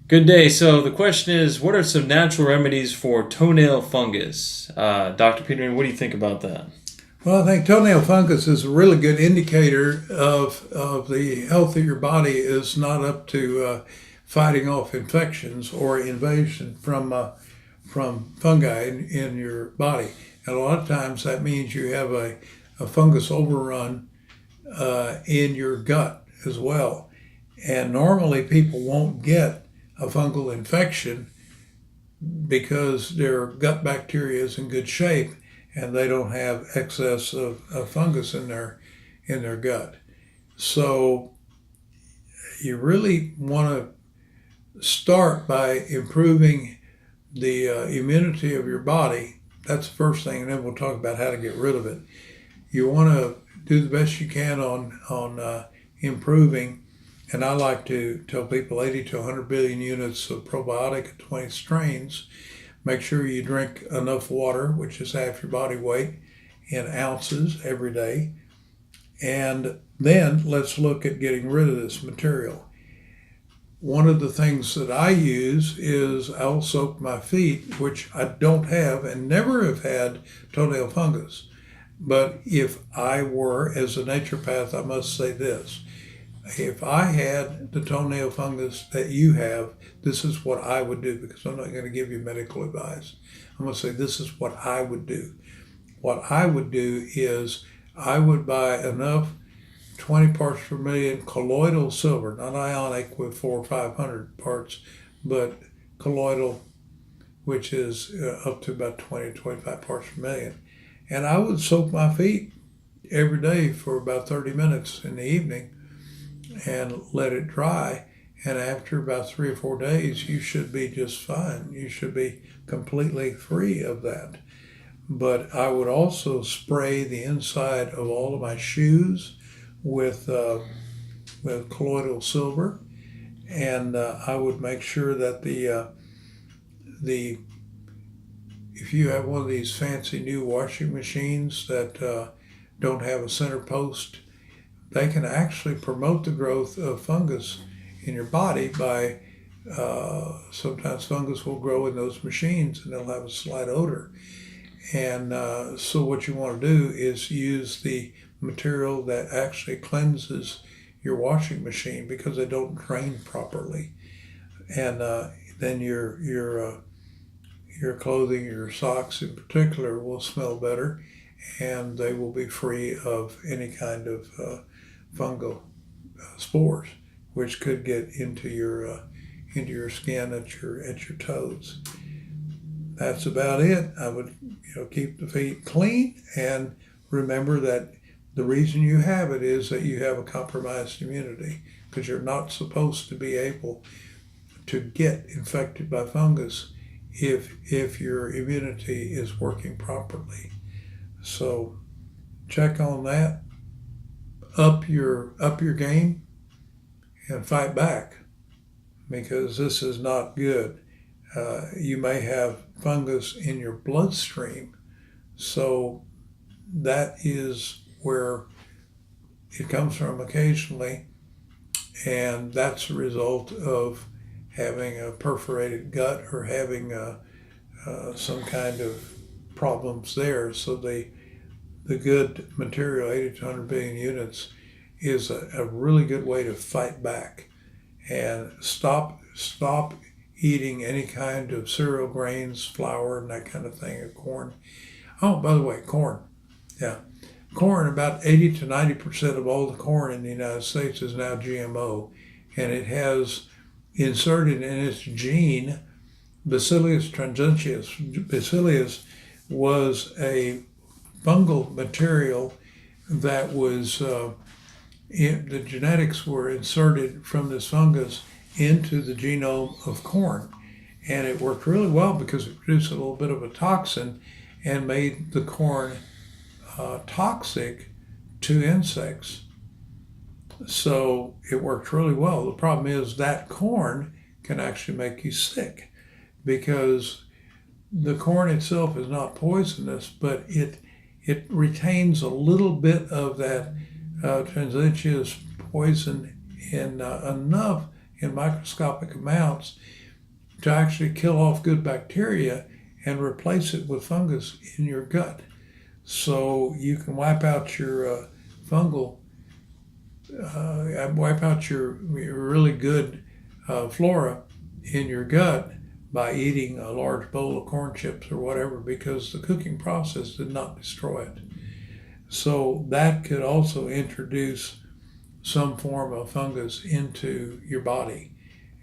Good day. So the question is, what are some natural remedies for toenail fungus? Dr. Peterman, what do you think about that? Well, I think toenail fungus is a really good indicator of the health of your body is not up to fighting off infections or invasion from fungi in your body. And a lot of times that means you have a fungus overrun in your gut as well. And normally people won't get a fungal infection because their gut bacteria is in good shape and they don't have excess of fungus in their gut. So you really want to start by improving the immunity of your body. That's the first thing, and then we'll talk about how to get rid of it. You want to do the best you can on improving. And I like to tell people 80 to 100 billion units of probiotic at 20 strains. Make sure you drink enough water, which is half your body weight in ounces every day. And then let's look at getting rid of this material. One of the things that I use is I'll soak my feet, which I don't have and never have had toenail fungus. But if I were, as a naturopath, I must say this. If I had the toenail fungus that you have, this is what I would do, because I'm not going to give you medical advice. I'm going to say this is what I would do. What I would do is I would buy enough 20 parts per million colloidal silver, not ionic with 400 or 500 parts, but colloidal, which is up to about 20 to 25 parts per million. And I would soak my feet every day for about 30 minutes in the evening and let it dry. And after about 3 or 4 days, you should be just fine. You should be completely free of that. But I would also spray the inside of all of my shoes with colloidal silver, and I would make sure that the if you have one of these fancy new washing machines that don't have a center post, they can actually promote the growth of fungus in your body by sometimes fungus will grow in those machines and they'll have a slight odor. And so what you want to do is use the material that actually cleanses your washing machine because they don't drain properly. And then your clothing, your socks in particular, will smell better, and they will be free of any kind of fungal spores, which could get into your skin at your toes. That's about it. I would keep the feet clean and remember that the reason you have it is that you have a compromised immunity, because you're not supposed to be able to get infected by fungus if your immunity is working properly. So check on that. Up your game and fight back, because this is not good. You may have fungus in your bloodstream, so that is where it comes from occasionally, and that's a result of having a perforated gut or having some kind of problems there. So the good material, 80 to 100 billion units, is a really good way to fight back and stop eating any kind of cereal grains, flour, and that kind of thing, or corn. Oh, by the way, corn. Yeah. Corn, about 80 to 90% of all the corn in the United States is now GMO, and it has inserted in its gene Bacillus transgenius. Bacillus was a fungal material that was, the genetics were inserted from this fungus into the genome of corn. And it worked really well because it produced a little bit of a toxin and made the corn toxic to insects. So it worked really well. The problem is that corn can actually make you sick, because the corn itself is not poisonous, but it retains a little bit of that transgenius poison in enough in microscopic amounts to actually kill off good bacteria and replace it with fungus in your gut. So you can wipe out your wipe out your really good flora in your gut by eating a large bowl of corn chips or whatever, because the cooking process did not destroy it. So that could also introduce some form of fungus into your body,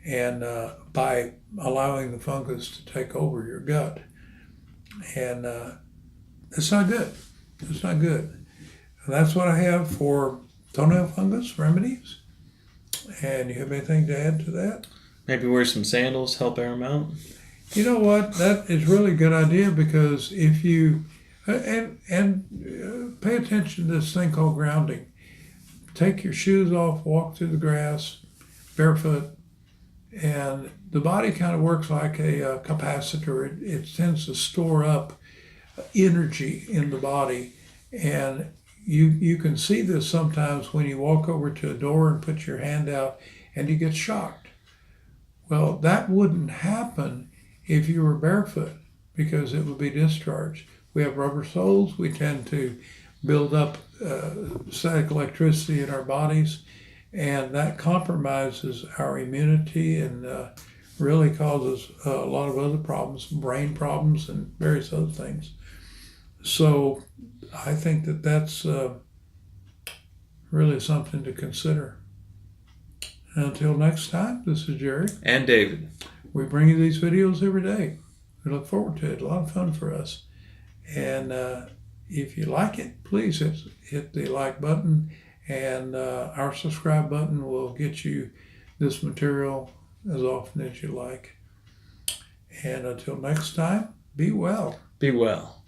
and by allowing the fungus to take over your gut. And it's not good. It's not good. And that's what I have for toenail fungus remedies. And you have anything to add to that? Maybe wear some sandals, help air them out. You know what? That is really a good idea, because if you pay attention to this thing called grounding. Take your shoes off, walk through the grass barefoot, and the body kind of works like a capacitor. It tends to store up energy in the body, and you can see this sometimes when you walk over to a door and put your hand out and you get shocked. Well, that wouldn't happen if you were barefoot, because it would be discharged. We have rubber soles. We tend to build up static electricity in our bodies, and that compromises our immunity and really causes a lot of other problems, brain problems and various other things. So I think that that's really something to consider. Until next time, this is Jerry. And David. We bring you these videos every day. We look forward to it. A lot of fun for us. And if you like it, please hit the like button, and our subscribe button will get you this material as often as you like. And until next time, be well. Be well.